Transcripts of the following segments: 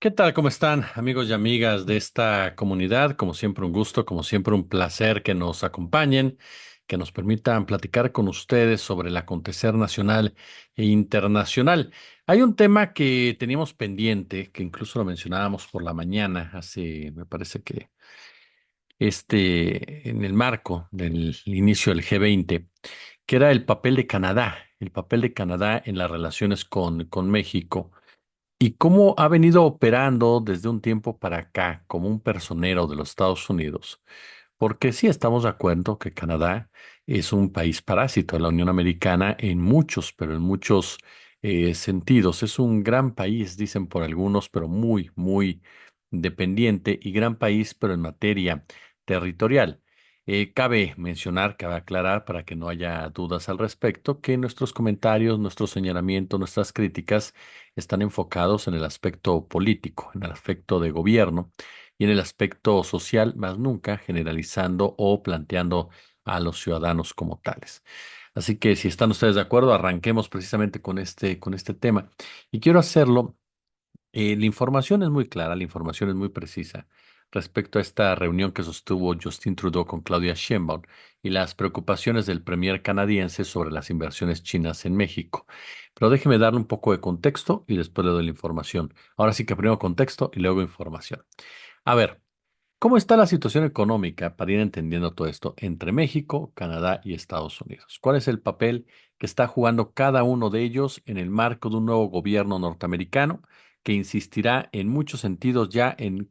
¿Qué tal? ¿Cómo están, amigos y amigas de esta comunidad? Como siempre, un gusto, como siempre, un placer que nos acompañen, que nos permitan platicar con ustedes sobre el acontecer nacional e internacional. Hay un tema que teníamos pendiente, que incluso lo mencionábamos por la mañana, me parece que en el marco del inicio del G20, que era el papel de Canadá en las relaciones con México. ¿Y cómo ha venido operando desde un tiempo para acá como un personero de los Estados Unidos? Porque sí estamos de acuerdo que Canadá es un país parásito de la Unión Americana en muchos, pero en muchos sentidos. Es un gran país, dicen por algunos, pero muy, muy dependiente y gran país, pero en materia territorial. Cabe mencionar, cabe aclarar para que no haya dudas al respecto, que nuestros comentarios, nuestros señalamientos, nuestras críticas están enfocados en el aspecto político, en el aspecto de gobierno y en el aspecto social, más nunca generalizando o planteando a los ciudadanos como tales. Así que si están ustedes de acuerdo, arranquemos precisamente con este tema. Y quiero hacerlo, la información es muy clara, la información es muy precisa respecto a esta reunión que sostuvo Justin Trudeau con Claudia Sheinbaum y las preocupaciones del premier canadiense sobre las inversiones chinas en México. Pero déjeme darle un poco de contexto y después le doy la información. Ahora sí que primero contexto y luego información. A ver, ¿cómo está la situación económica para ir entendiendo todo esto entre México, Canadá y Estados Unidos? ¿Cuál es el papel que está jugando cada uno de ellos en el marco de un nuevo gobierno norteamericano que insistirá en muchos sentidos ya en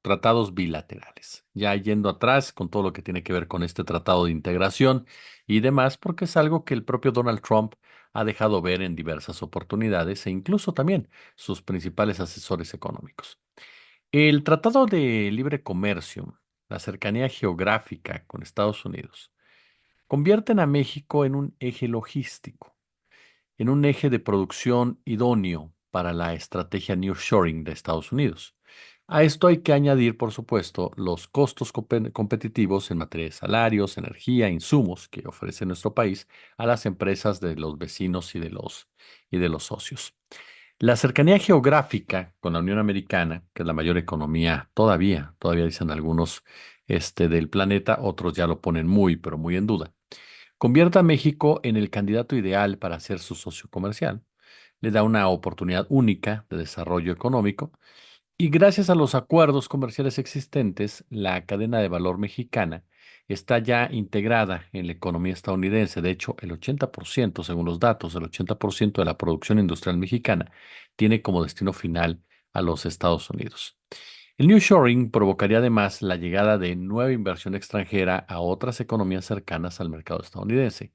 tratados bilaterales? Ya yendo atrás con todo lo que tiene que ver con este tratado de integración y demás, porque es algo que el propio Donald Trump ha dejado ver en diversas oportunidades e incluso también sus principales asesores económicos. El Tratado de Libre Comercio, la cercanía geográfica con Estados Unidos, convierten a México en un eje logístico, en un eje de producción idóneo para la estrategia nearshoring de Estados Unidos. A esto hay que añadir, por supuesto, los costos competitivos en materia de salarios, energía, insumos que ofrece nuestro país a las empresas de los vecinos y de los socios. La cercanía geográfica con la Unión Americana, que es la mayor economía todavía dicen algunos, del planeta, otros ya lo ponen muy, pero muy en duda, convierte a México en el candidato ideal para ser su socio comercial. Le da una oportunidad única de desarrollo económico y gracias a los acuerdos comerciales existentes, la cadena de valor mexicana está ya integrada en la economía estadounidense. De hecho, el 80%, según los datos, el 80% de la producción industrial mexicana tiene como destino final a los Estados Unidos. El nearshoring provocaría además la llegada de nueva inversión extranjera a otras economías cercanas al mercado estadounidense.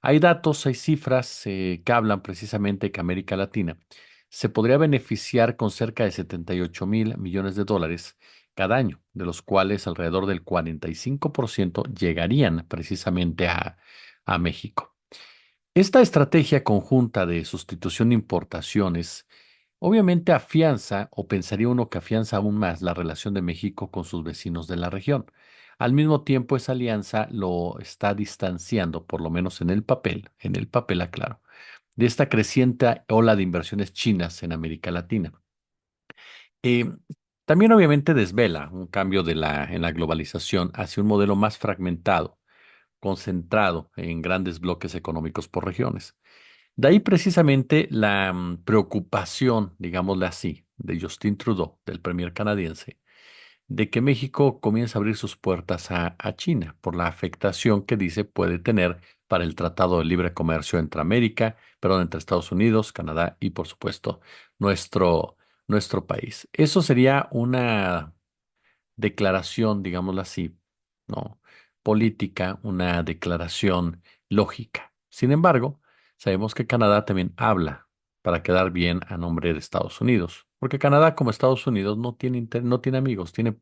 Hay datos, hay cifras que hablan precisamente que América Latina se podría beneficiar con cerca de 78.000 millones de dólares cada año, de los cuales alrededor del 45% llegarían precisamente a México. Esta estrategia conjunta de sustitución de importaciones obviamente afianza, o pensaría uno que afianza aún más la relación de México con sus vecinos de la región. Al mismo tiempo, esa alianza lo está distanciando, por lo menos en el papel aclaro, de esta creciente ola de inversiones chinas en América Latina. Eh, También obviamente desvela un cambio en la globalización hacia un modelo más fragmentado, concentrado en grandes bloques económicos por regiones. De ahí precisamente la preocupación, digámosle así, de Justin Trudeau, del premier canadiense, de que México comience a abrir sus puertas a China por la afectación que dice puede tener para el Tratado de Libre Comercio entre Estados Unidos, Canadá y por supuesto nuestro, nuestro país. Eso sería una declaración, digámoslo así, ¿no? Política, una declaración lógica. Sin embargo, sabemos que Canadá también habla para quedar bien a nombre de Estados Unidos, porque Canadá como Estados Unidos no tiene amigos, tiene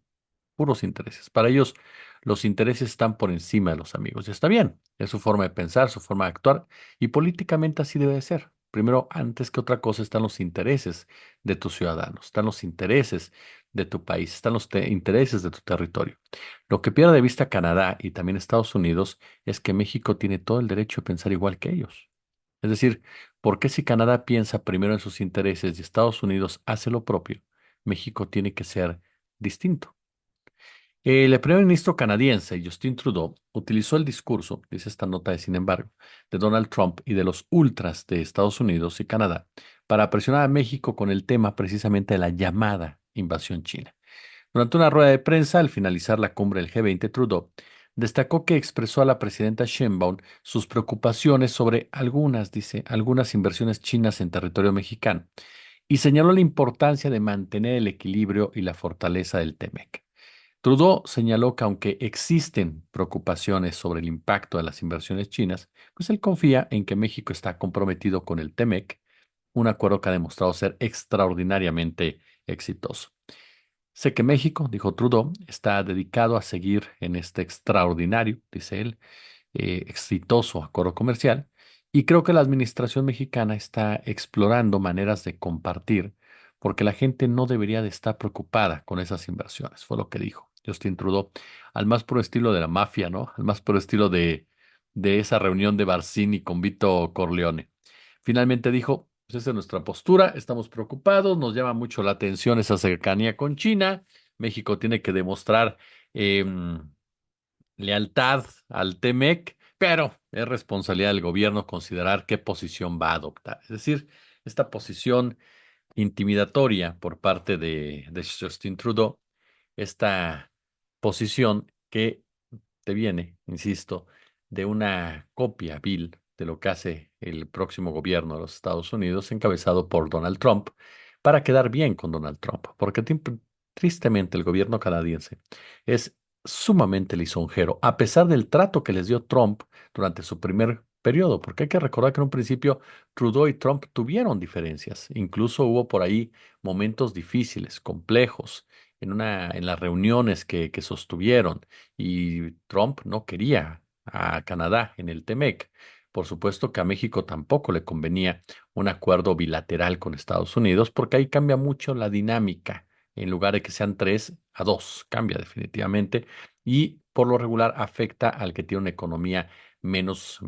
puros intereses. Para ellos, los intereses están por encima de los amigos. Y está bien, es su forma de pensar, su forma de actuar, y políticamente así debe de ser. Primero, antes que otra cosa, están los intereses de tus ciudadanos, están los intereses de tu país, están los intereses de tu territorio. Lo que pierde de vista Canadá y también Estados Unidos es que México tiene todo el derecho de pensar igual que ellos. Es decir, ¿por qué si Canadá piensa primero en sus intereses y Estados Unidos hace lo propio? México tiene que ser distinto. El primer ministro canadiense, Justin Trudeau, utilizó el discurso, dice esta nota de sin embargo, de Donald Trump y de los ultras de Estados Unidos y Canadá para presionar a México con el tema precisamente de la llamada invasión china. Durante una rueda de prensa, al finalizar la cumbre del G20, Trudeau destacó que expresó a la presidenta Sheinbaum sus preocupaciones sobre algunas, dice, algunas inversiones chinas en territorio mexicano y señaló la importancia de mantener el equilibrio y la fortaleza del TEMEC. Trudeau señaló que aunque existen preocupaciones sobre el impacto de las inversiones chinas, pues él confía en que México está comprometido con el TEMEC, un acuerdo que ha demostrado ser extraordinariamente exitoso. Sé que México, dijo Trudeau, está dedicado a seguir en este extraordinario, dice él, exitoso acuerdo comercial, y creo que la administración mexicana está explorando maneras de compartir, porque la gente no debería de estar preocupada con esas inversiones, fue lo que dijo Justin Trudeau, al más puro estilo de la mafia, ¿no? Al más puro estilo de esa reunión de Barcini con Vito Corleone. Finalmente dijo, pues esa es nuestra postura, estamos preocupados, nos llama mucho la atención esa cercanía con China, México tiene que demostrar lealtad al TEMEC, pero es responsabilidad del gobierno considerar qué posición va a adoptar. Es decir, esta posición intimidatoria por parte de Justin Trudeau, esta posición que te viene, insisto, de una copia vil de lo que hace el próximo gobierno de los Estados Unidos, encabezado por Donald Trump, para quedar bien con Donald Trump, porque tristemente el gobierno canadiense es sumamente lisonjero, a pesar del trato que les dio Trump durante su primer periodo, porque hay que recordar que en un principio Trudeau y Trump tuvieron diferencias, incluso hubo por ahí momentos difíciles, complejos, en las reuniones que sostuvieron y Trump no quería a Canadá en el TEMEC. Por supuesto que a México tampoco le convenía un acuerdo bilateral con Estados Unidos porque ahí cambia mucho la dinámica. En lugar de que sean 3 a 2, cambia definitivamente y por lo regular afecta al que tiene una economía menos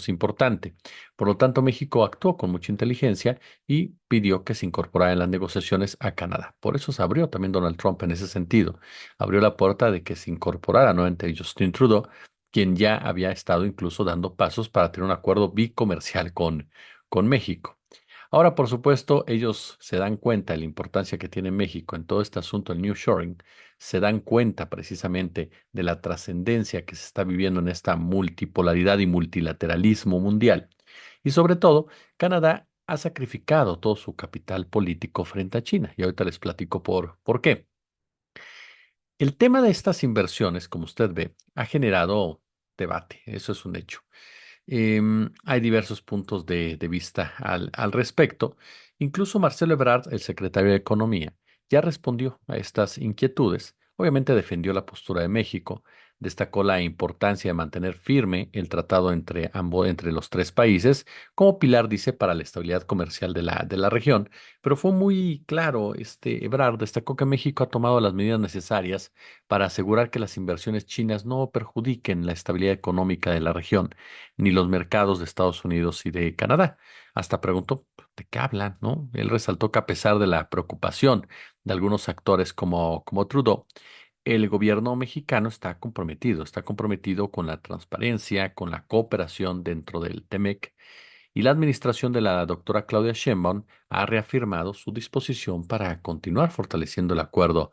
importante. Por lo tanto, México actuó con mucha inteligencia y pidió que se incorporara en las negociaciones a Canadá. Por eso se abrió también Donald Trump en ese sentido. Abrió la puerta de que se incorporara nuevamente Justin Trudeau, quien ya había estado incluso dando pasos para tener un acuerdo bicomercial con México. Ahora, por supuesto, ellos se dan cuenta de la importancia que tiene México en todo este asunto del nearshoring, se dan cuenta precisamente de la trascendencia que se está viviendo en esta multipolaridad y multilateralismo mundial. Y sobre todo, Canadá ha sacrificado todo su capital político frente a China. Y ahorita les platico por qué. El tema de estas inversiones, como usted ve, ha generado debate, eso es un hecho. Hay diversos puntos de vista al respecto. Incluso Marcelo Ebrard, el secretario de Economía, ya respondió a estas inquietudes. Obviamente defendió la postura de México, destacó la importancia de mantener firme el tratado entre los 3 países, como pilar, dice, para la estabilidad comercial de la región. Pero fue muy claro, Ebrard destacó que México ha tomado las medidas necesarias para asegurar que las inversiones chinas no perjudiquen la estabilidad económica de la región ni los mercados de Estados Unidos y de Canadá. Hasta preguntó, ¿de qué hablan? ¿No? Él resaltó que a pesar de la preocupación de algunos actores como Trudeau, el gobierno mexicano está comprometido con la transparencia, con la cooperación dentro del TEMEC, y la administración de la doctora Claudia Sheinbaum ha reafirmado su disposición para continuar fortaleciendo el acuerdo,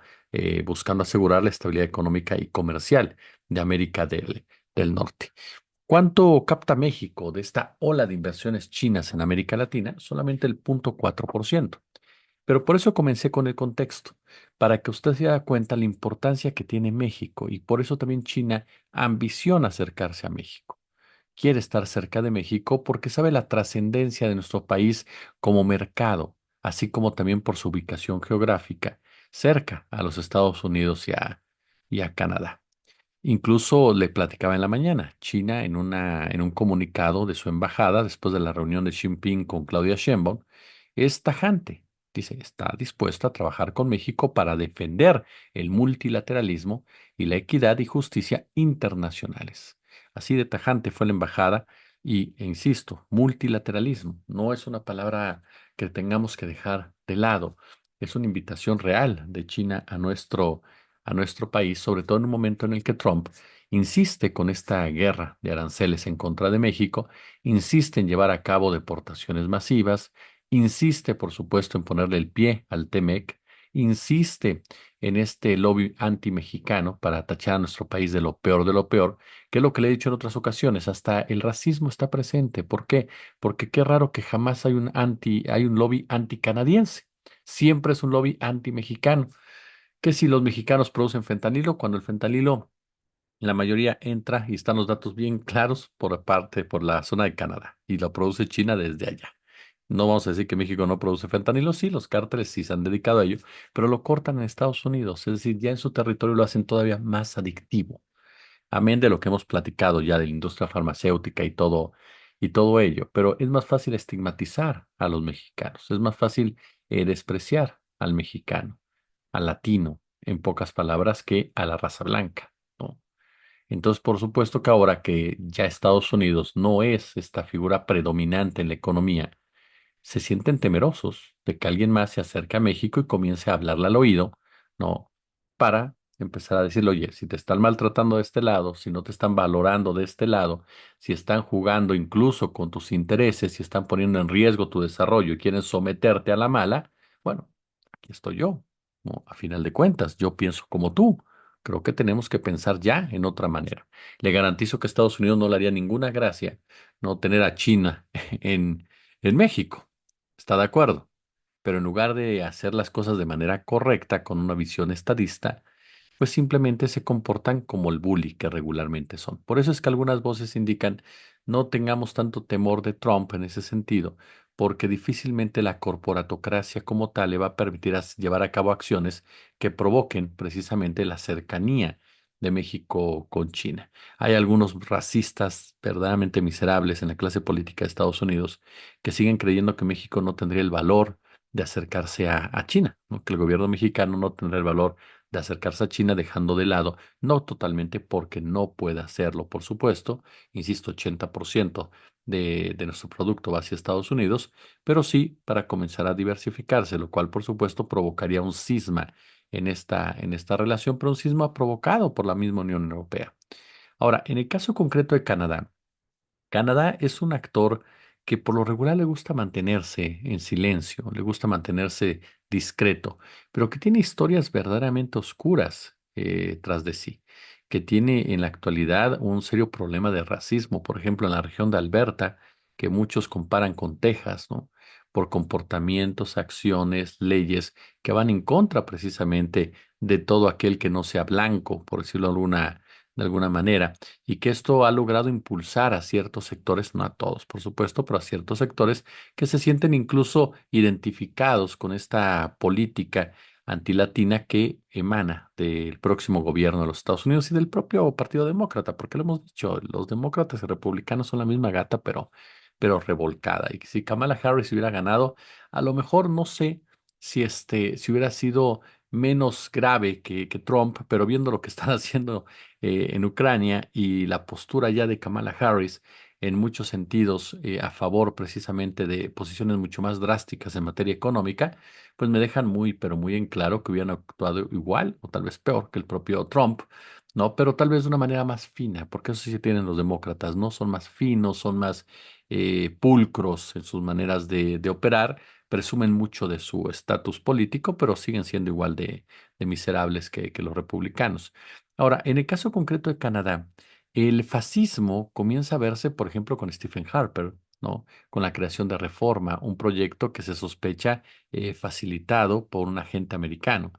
buscando asegurar la estabilidad económica y comercial de América del Norte. ¿Cuánto capta México de esta ola de inversiones chinas en América Latina? Solamente el 0,4%. Pero por eso comencé con el contexto, para que usted se dé cuenta la importancia que tiene México y por eso también China ambiciona acercarse a México. Quiere estar cerca de México porque sabe la trascendencia de nuestro país como mercado, así como también por su ubicación geográfica, cerca a los Estados Unidos y a Canadá. Incluso le platicaba en la mañana, China en un comunicado de su embajada después de la reunión de Xi Jinping con Claudia Sheinbaum, es tajante. Dice, está dispuesta a trabajar con México para defender el multilateralismo y la equidad y justicia internacionales. Así de tajante fue la embajada e insisto, multilateralismo no es una palabra que tengamos que dejar de lado. es una invitación real de China a nuestro país, sobre todo en un momento en el que Trump insiste con esta guerra de aranceles en contra de México, insiste en llevar a cabo deportaciones masivas, insiste, por supuesto, en ponerle el pie al TEMEC, insiste en este lobby anti-mexicano para tachar a nuestro país de lo peor, que es lo que le he dicho en otras ocasiones, hasta el racismo está presente. ¿Por qué? Porque qué raro que jamás hay un lobby anticanadiense. Siempre es un lobby anti-mexicano. Que si los mexicanos producen fentanilo, cuando el fentanilo, la mayoría entra y están los datos bien claros por la zona de Canadá y lo produce China desde allá. No vamos a decir que México no produce fentanilo, sí, los cárteles sí se han dedicado a ello, pero lo cortan en Estados Unidos, es decir, ya en su territorio lo hacen todavía más adictivo. Amén de lo que hemos platicado ya de la industria farmacéutica y todo ello, pero es más fácil estigmatizar a los mexicanos, es más fácil despreciar al mexicano, al latino, en pocas palabras, que a la raza blanca, ¿no? Entonces, por supuesto que ahora que ya Estados Unidos no es esta figura predominante en la economía, se sienten temerosos de que alguien más se acerque a México y comience a hablarle al oído, ¿no? Para empezar a decirle, oye, si te están maltratando de este lado, si no te están valorando de este lado, si están jugando incluso con tus intereses, si están poniendo en riesgo tu desarrollo y quieren someterte a la mala, bueno, aquí estoy yo, ¿no? A final de cuentas, yo pienso como tú. Creo que tenemos que pensar ya en otra manera. Le garantizo que Estados Unidos no le haría ninguna gracia no tener a China en México. Está de acuerdo. Pero en lugar de hacer las cosas de manera correcta, con una visión estadista, pues simplemente se comportan como el bully que regularmente son. Por eso es que algunas voces indican no tengamos tanto temor de Trump en ese sentido, porque difícilmente la corporatocracia como tal le va a permitir llevar a cabo acciones que provoquen precisamente la cercanía de México con China. Hay algunos racistas verdaderamente miserables en la clase política de Estados Unidos que siguen creyendo que México no tendría el valor de acercarse a China, ¿no? Que el gobierno mexicano no tendrá el valor de acercarse a China dejando de lado, no totalmente porque no puede hacerlo, por supuesto, insisto, 80% de nuestro producto va hacia Estados Unidos, pero sí para comenzar a diversificarse, lo cual por supuesto provocaría un cisma en esta relación, pero un cisma provocado por la misma Unión Europea. Ahora, en el caso concreto de Canadá, Canadá es un actor que por lo regular le gusta mantenerse en silencio, le gusta mantenerse discreto, pero que tiene historias verdaderamente oscuras tras de sí, que tiene en la actualidad un serio problema de racismo, por ejemplo, en la región de Alberta, que muchos comparan con Texas, ¿no? Por comportamientos, acciones, leyes que van en contra precisamente de todo aquel que no sea blanco, por decirlo de alguna manera y que esto ha logrado impulsar a ciertos sectores, no a todos, por supuesto, pero a ciertos sectores que se sienten incluso identificados con esta política antilatina que emana del próximo gobierno de los Estados Unidos y del propio Partido Demócrata, porque lo hemos dicho, los demócratas y republicanos son la misma gata, pero revolcada. Y que si Kamala Harris hubiera ganado, a lo mejor no sé si hubiera sido menos grave que Trump, pero viendo lo que están haciendo en Ucrania y la postura ya de Kamala Harris en muchos sentidos a favor precisamente de posiciones mucho más drásticas en materia económica, pues me dejan muy, pero muy en claro que hubieran actuado igual o tal vez peor que el propio Trump, ¿no? Pero tal vez de una manera más fina, porque eso sí tienen los demócratas, ¿no? Son más finos, son más pulcros en sus maneras de operar, presumen mucho de su estatus político, pero siguen siendo igual de miserables que los republicanos. Ahora, en el caso concreto de Canadá, el fascismo comienza a verse, por ejemplo, con Stephen Harper, ¿no? Con la creación de Reforma, un proyecto que se sospecha facilitado por un agente americano.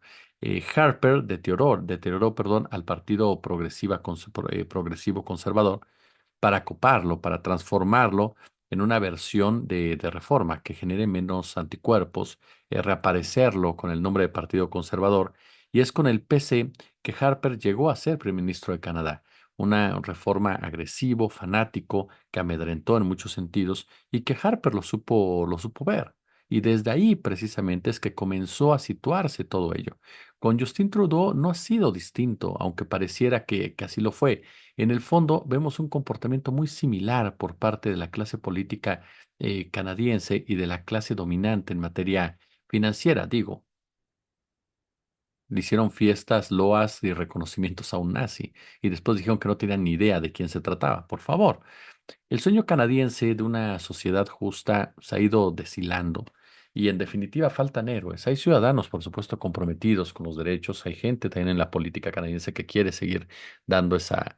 Harper deterioró, perdón, al Partido Progresivo Conservador para coparlo, para transformarlo en una versión de Reforma que genere menos anticuerpos, reaparecerlo con el nombre de Partido Conservador. Y es con el PC que Harper llegó a ser primer ministro de Canadá. Una reforma agresivo, fanático, que amedrentó en muchos sentidos y que Harper lo supo ver. Y desde ahí precisamente es que comenzó a situarse todo ello. Con Justin Trudeau no ha sido distinto, aunque pareciera que así lo fue. En el fondo vemos un comportamiento muy similar por parte de la clase política canadiense y de la clase dominante en materia financiera, digo. Le hicieron fiestas, loas y reconocimientos a un nazi. Y después dijeron que no tenían ni idea de quién se trataba. Por favor. El sueño canadiense de una sociedad justa se ha ido deshilando y en definitiva faltan héroes. Hay ciudadanos, por supuesto, comprometidos con los derechos. Hay gente también en la política canadiense que quiere seguir dando esa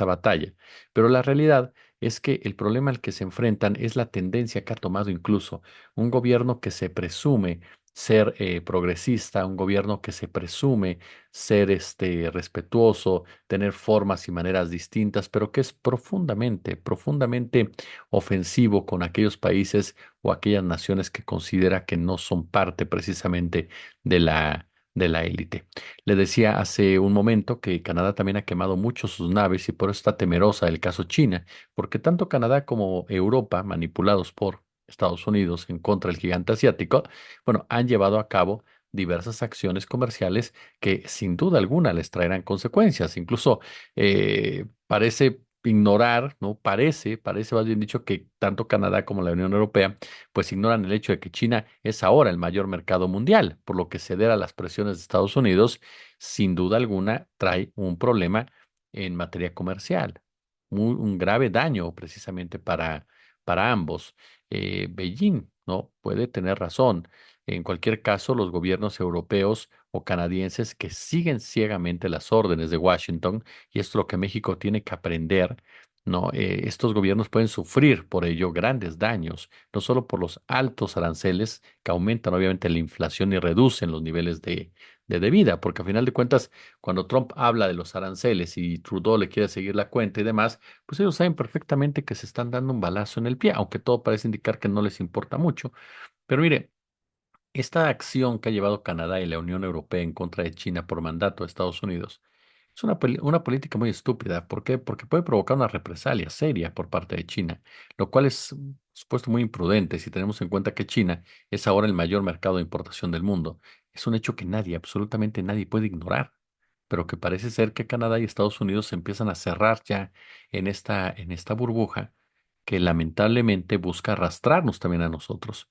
batalla. Pero la realidad es que el problema al que se enfrentan es la tendencia que ha tomado incluso un gobierno que se presume ser progresista, un gobierno que se presume ser respetuoso, tener formas y maneras distintas, pero que es profundamente ofensivo con aquellos países o aquellas naciones que considera que no son parte precisamente de la élite. Le decía hace un momento que Canadá también ha quemado mucho sus naves y por eso está temerosa del caso China, porque tanto Canadá como Europa, manipulados por Estados Unidos en contra del gigante asiático, bueno, han llevado a cabo diversas acciones comerciales que sin duda alguna les traerán consecuencias. Incluso parece ignorar, ¿no? Parece más bien dicho que tanto Canadá como la Unión Europea pues ignoran el hecho de que China es ahora el mayor mercado mundial, por lo que ceder a las presiones de Estados Unidos sin duda alguna trae un problema en materia comercial, un grave daño precisamente para ambos. Beijing, ¿no? Puede tener razón. En cualquier caso, los gobiernos europeos o canadienses que siguen ciegamente las órdenes de Washington, y esto es lo que México tiene que aprender, ¿no? Estos gobiernos pueden sufrir por ello grandes daños, no solo por los altos aranceles que aumentan obviamente la inflación y reducen los niveles de vida, porque a final de cuentas, cuando Trump habla de los aranceles y Trudeau le quiere seguir la cuenta y demás, pues ellos saben perfectamente que se están dando un balazo en el pie, aunque todo parece indicar que no les importa mucho. Pero mire, esta acción que ha llevado Canadá y la Unión Europea en contra de China por mandato de Estados Unidos es una política muy estúpida. ¿Por qué? Porque puede provocar una represalia seria por parte de China, lo cual es, por supuesto, muy imprudente si tenemos en cuenta que China es ahora el mayor mercado de importación del mundo. Es un hecho que nadie, absolutamente nadie puede ignorar, pero que parece ser que Canadá y Estados Unidos se empiezan a cerrar ya en esta burbuja que lamentablemente busca arrastrarnos también a nosotros.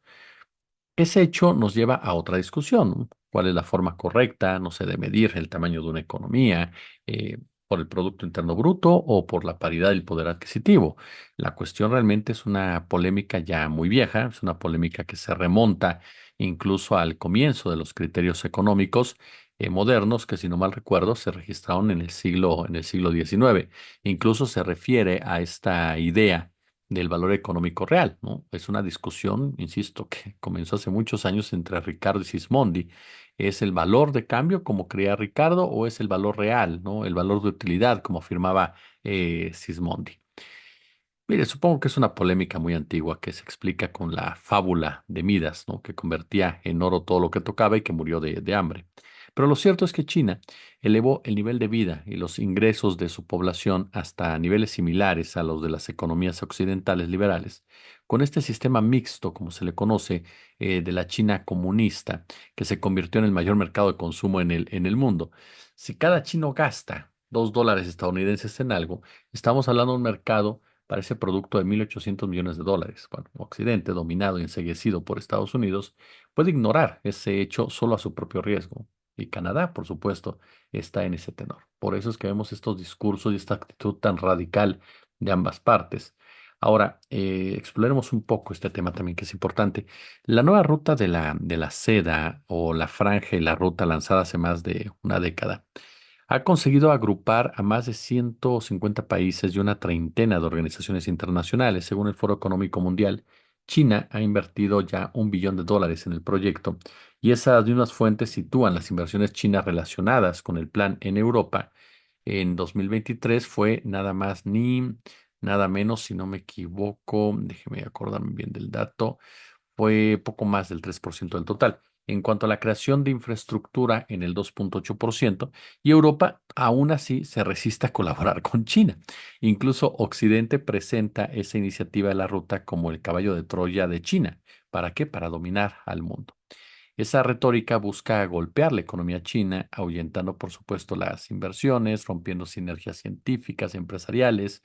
Ese hecho nos lleva a otra discusión, ¿no? ¿Cuál es la forma correcta, no sé, de medir el tamaño de una economía, por el Producto Interno Bruto o por la paridad del poder adquisitivo? La cuestión realmente es una polémica ya muy vieja, es una polémica que se remonta incluso al comienzo de los criterios económicos modernos, que si no mal recuerdo se registraron en el siglo XIX. Incluso se refiere a esta idea del valor económico real, ¿no? Es una discusión, insisto, que comenzó hace muchos años entre Ricardo y Sismondi. ¿Es el valor de cambio como creía Ricardo o es el valor real, ¿no? El valor de utilidad como afirmaba Sismondi. Mire, supongo que es una polémica muy antigua que se explica con la fábula de Midas, ¿no? Que convertía en oro todo lo que tocaba y que murió de hambre. Pero lo cierto es que China elevó el nivel de vida y los ingresos de su población hasta niveles similares a los de las economías occidentales liberales, con este sistema mixto, como se le conoce, de la China comunista, que se convirtió en el mayor mercado de consumo en el mundo. Si cada chino gasta $2 estadounidenses en algo, estamos hablando de un mercado para ese producto de 1.800 millones de dólares. Bueno, Occidente, dominado y enseguecido por Estados Unidos, puede ignorar ese hecho solo a su propio riesgo. Y Canadá, por supuesto, está en ese tenor. Por eso es que vemos estos discursos y esta actitud tan radical de ambas partes. Ahora, exploremos un poco este tema también que es importante. La nueva ruta de la seda o la franja y la ruta lanzada hace más de una década ha conseguido agrupar a más de 150 países y una treintena de organizaciones internacionales. Según el Foro Económico Mundial, China ha invertido ya $1 billón en el proyecto y esas mismas fuentes sitúan las inversiones chinas relacionadas con el plan en Europa. En 2023 fue nada más ni nada menos, si no me equivoco, déjeme acordarme bien del dato, fue poco más del 3% del total. En cuanto a la creación de infraestructura, en el 2,8%, y Europa aún así se resiste a colaborar con China. Incluso Occidente presenta esa iniciativa de la ruta como el caballo de Troya de China. ¿Para qué? Para dominar al mundo. Esa retórica busca golpear la economía china, ahuyentando, por supuesto, las inversiones, rompiendo sinergias científicas, empresariales,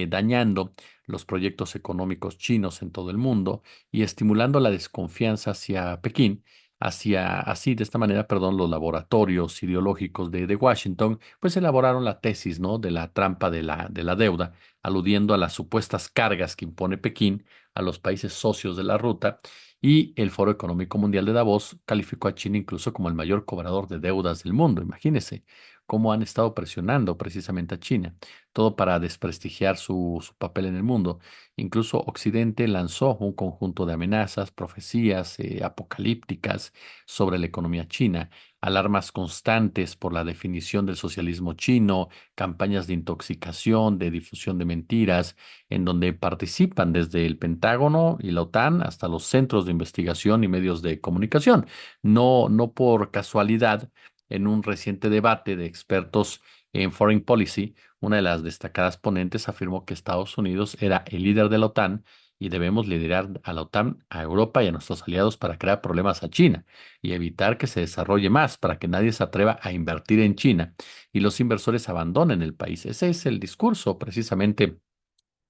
dañando los proyectos económicos chinos en todo el mundo y estimulando la desconfianza hacia Pekín, así, de esta manera, perdón, los laboratorios ideológicos de Washington, pues elaboraron la tesis, ¿no? De la trampa de la deuda, aludiendo a las supuestas cargas que impone Pekín a los países socios de la ruta, y el Foro Económico Mundial de Davos calificó a China incluso como el mayor cobrador de deudas del mundo. Imagínense cómo han estado presionando precisamente a China, todo para desprestigiar su papel en el mundo. Incluso Occidente lanzó un conjunto de amenazas, profecías apocalípticas sobre la economía china, alarmas constantes por la definición del socialismo chino, campañas de intoxicación, de difusión de mentiras, en donde participan desde el Pentágono y la OTAN hasta los centros de investigación y medios de comunicación. No, no por casualidad, en un reciente debate de expertos en Foreign Policy, una de las destacadas ponentes afirmó que Estados Unidos era el líder de la OTAN y debemos liderar a la OTAN, a Europa y a nuestros aliados para crear problemas a China y evitar que se desarrolle más, para que nadie se atreva a invertir en China y los inversores abandonen el país. Ese es el discurso precisamente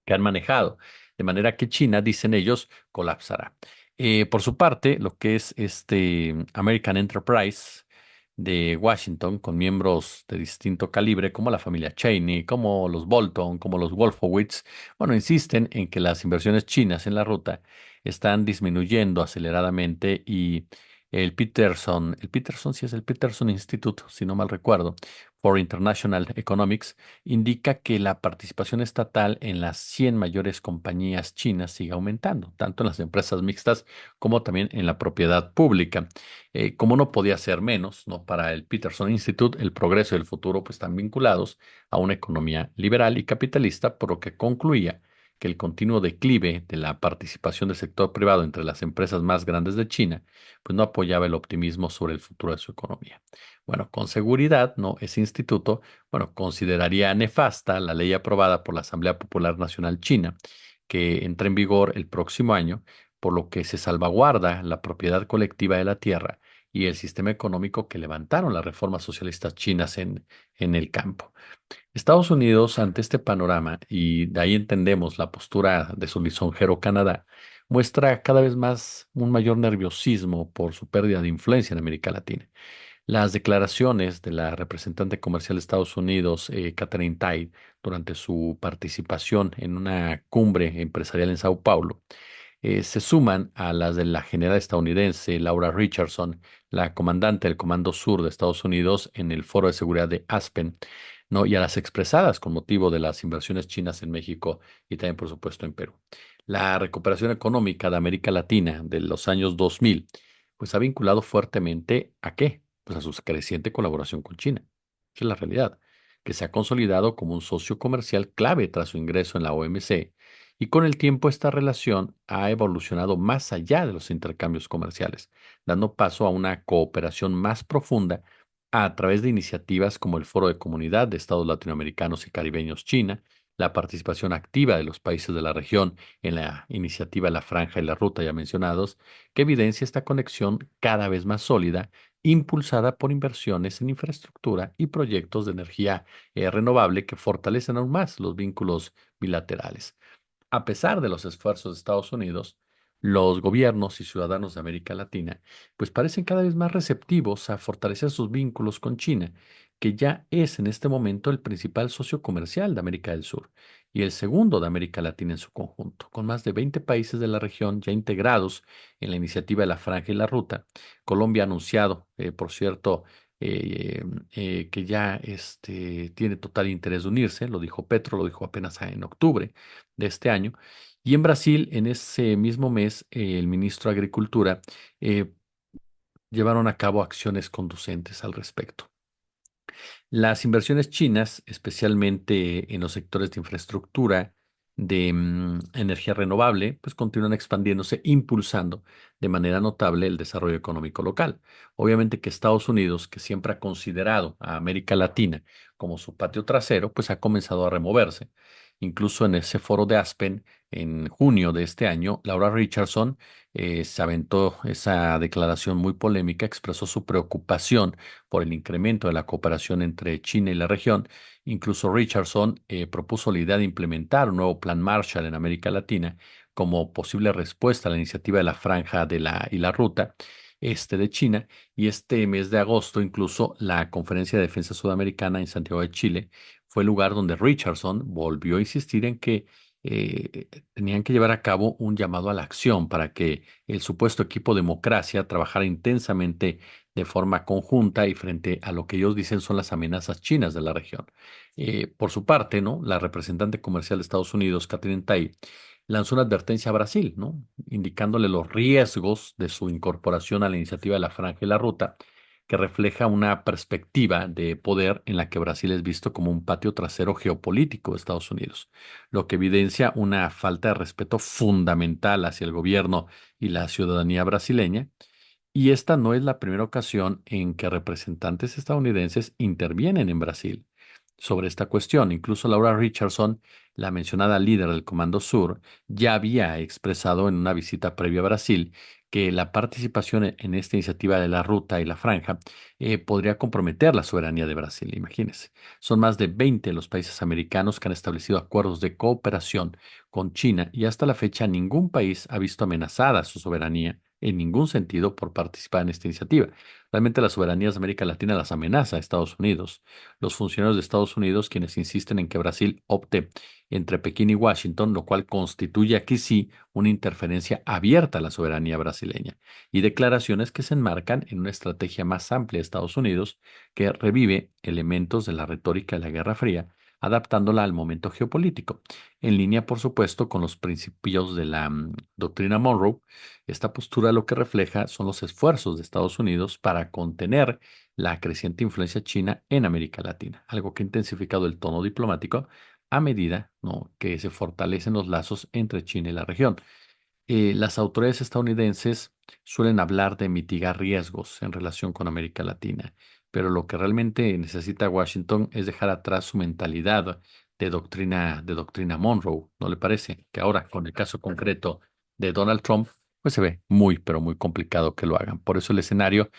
que han manejado, de manera que China, dicen ellos, colapsará. Por su parte, lo que es este American Enterprise de Washington, con miembros de distinto calibre, como la familia Cheney, como los Bolton, como los Wolfowitz, bueno, insisten en que las inversiones chinas en la ruta están disminuyendo aceleradamente y el Peterson, sí es el Peterson Institute, si no mal recuerdo, for International Economics, indica que la participación estatal en las 100 mayores compañías chinas sigue aumentando, tanto en las empresas mixtas como también en la propiedad pública. Como no podía ser menos, ¿no? Para el Peterson Institute, el progreso y el futuro pues, están vinculados a una economía liberal y capitalista, por lo que concluía que el continuo declive de la participación del sector privado entre las empresas más grandes de China, pues no apoyaba el optimismo sobre el futuro de su economía. Bueno, con seguridad, ¿no? Ese instituto, bueno, consideraría nefasta la ley aprobada por la Asamblea Popular Nacional China, que entra en vigor el próximo año, por lo que se salvaguarda la propiedad colectiva de la tierra y el sistema económico que levantaron las reformas socialistas chinas en el campo. Estados Unidos, ante este panorama, y de ahí entendemos la postura de su lisonjero Canadá, muestra cada vez más un mayor nerviosismo por su pérdida de influencia en América Latina. Las declaraciones de la representante comercial de Estados Unidos, Catherine Tai, durante su participación en una cumbre empresarial en Sao Paulo, se suman a las de la general estadounidense Laura Richardson, la comandante del Comando Sur de Estados Unidos en el Foro de Seguridad de Aspen, ¿no? Y a las expresadas con motivo de las inversiones chinas en México y también, por supuesto, en Perú. La recuperación económica de América Latina de los años 2000, pues ha vinculado fuertemente ¿a qué? Pues a su creciente colaboración con China. Esa es la realidad, que se ha consolidado como un socio comercial clave tras su ingreso en la OMC, y con el tiempo esta relación ha evolucionado más allá de los intercambios comerciales, dando paso a una cooperación más profunda a través de iniciativas como el Foro de Comunidad de Estados Latinoamericanos y Caribeños China, la participación activa de los países de la región en la iniciativa La Franja y la Ruta ya mencionados, que evidencia esta conexión cada vez más sólida, impulsada por inversiones en infraestructura y proyectos de energía renovable que fortalecen aún más los vínculos bilaterales. A pesar de los esfuerzos de Estados Unidos, los gobiernos y ciudadanos de América Latina pues parecen cada vez más receptivos a fortalecer sus vínculos con China, que ya es en este momento el principal socio comercial de América del Sur y el segundo de América Latina en su conjunto, con más de 20 países de la región ya integrados en la iniciativa de la Franja y la Ruta. Colombia ha anunciado, por cierto, que ya tiene total interés de unirse, lo dijo Petro, lo dijo apenas en octubre de este año. Y en Brasil, en ese mismo mes, el ministro de Agricultura eh, llevaron a cabo acciones conducentes al respecto. Las inversiones chinas, especialmente en los sectores de infraestructura, de energía renovable, pues continúan expandiéndose, impulsando de manera notable el desarrollo económico local. Obviamente que Estados Unidos, que siempre ha considerado a América Latina como su patio trasero, pues ha comenzado a removerse. Incluso en ese foro de Aspen, en junio de este año, Laura Richardson se aventó esa declaración muy polémica, expresó su preocupación por el incremento de la cooperación entre China y la región. Incluso Richardson propuso la idea de implementar un nuevo plan Marshall en América Latina como posible respuesta a la iniciativa de la Franja y la Ruta. este de China. Y este mes de agosto, incluso la Conferencia de Defensa Sudamericana en Santiago de Chile fue el lugar donde Richardson volvió a insistir en que tenían que llevar a cabo un llamado a la acción para que el supuesto equipo Democracia trabajara intensamente de forma conjunta y frente a lo que ellos dicen son las amenazas chinas de la región. Por su parte, ¿no? La representante comercial de Estados Unidos, Catherine Tai, lanzó una advertencia a Brasil, ¿no? Indicándole los riesgos de su incorporación a la iniciativa de la Franja y la Ruta, que refleja una perspectiva de poder en la que Brasil es visto como un patio trasero geopolítico de Estados Unidos, lo que evidencia una falta de respeto fundamental hacia el gobierno y la ciudadanía brasileña. Y esta no es la primera ocasión en que representantes estadounidenses intervienen en Brasil sobre esta cuestión. Incluso Laura Richardson, la mencionada líder del Comando Sur, ya había expresado en una visita previa a Brasil que la participación en esta iniciativa de la ruta y la franja podría comprometer la soberanía de Brasil. Imagínense, son más de 20 los países americanos que han establecido acuerdos de cooperación con China y hasta la fecha ningún país ha visto amenazada su soberanía en ningún sentido por participar en esta iniciativa. Realmente las soberanías de América Latina las amenaza a Estados Unidos. Los funcionarios de Estados Unidos quienes insisten en que Brasil opte entre Pekín y Washington, lo cual constituye aquí sí una interferencia abierta a la soberanía brasileña y declaraciones que se enmarcan en una estrategia más amplia de Estados Unidos que revive elementos de la retórica de la Guerra Fría, adaptándola al momento geopolítico, en línea, por supuesto, con los principios de la doctrina Monroe. Esta postura lo que refleja son los esfuerzos de Estados Unidos para contener la creciente influencia china en América Latina, algo que ha intensificado el tono diplomático a medida, ¿no?, que se fortalecen los lazos entre China y la región. Las autoridades estadounidenses suelen hablar de mitigar riesgos en relación con América Latina, pero lo que realmente necesita Washington es dejar atrás su mentalidad de doctrina Monroe, ¿no le parece? Que ahora, con el caso concreto de Donald Trump, pues se ve muy, pero muy complicado que lo hagan. Por eso el escenario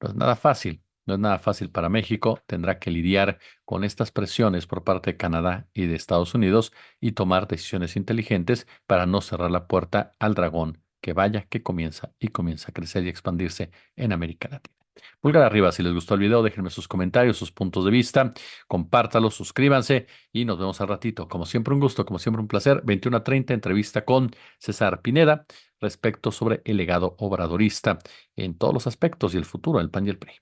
no es nada fácil, no es nada fácil para México. Tendrá que lidiar con estas presiones por parte de Canadá y de Estados Unidos y tomar decisiones inteligentes para no cerrar la puerta al dragón que vaya, que comienza y comienza a crecer y expandirse en América Latina. Pulgar arriba si les gustó el video, déjenme sus comentarios, sus puntos de vista, compártalos, suscríbanse y nos vemos al ratito. Como siempre un gusto, como siempre un placer. 21:30, entrevista con César Pineda respecto sobre el legado obradorista en todos los aspectos y el futuro del PAN y el PRI.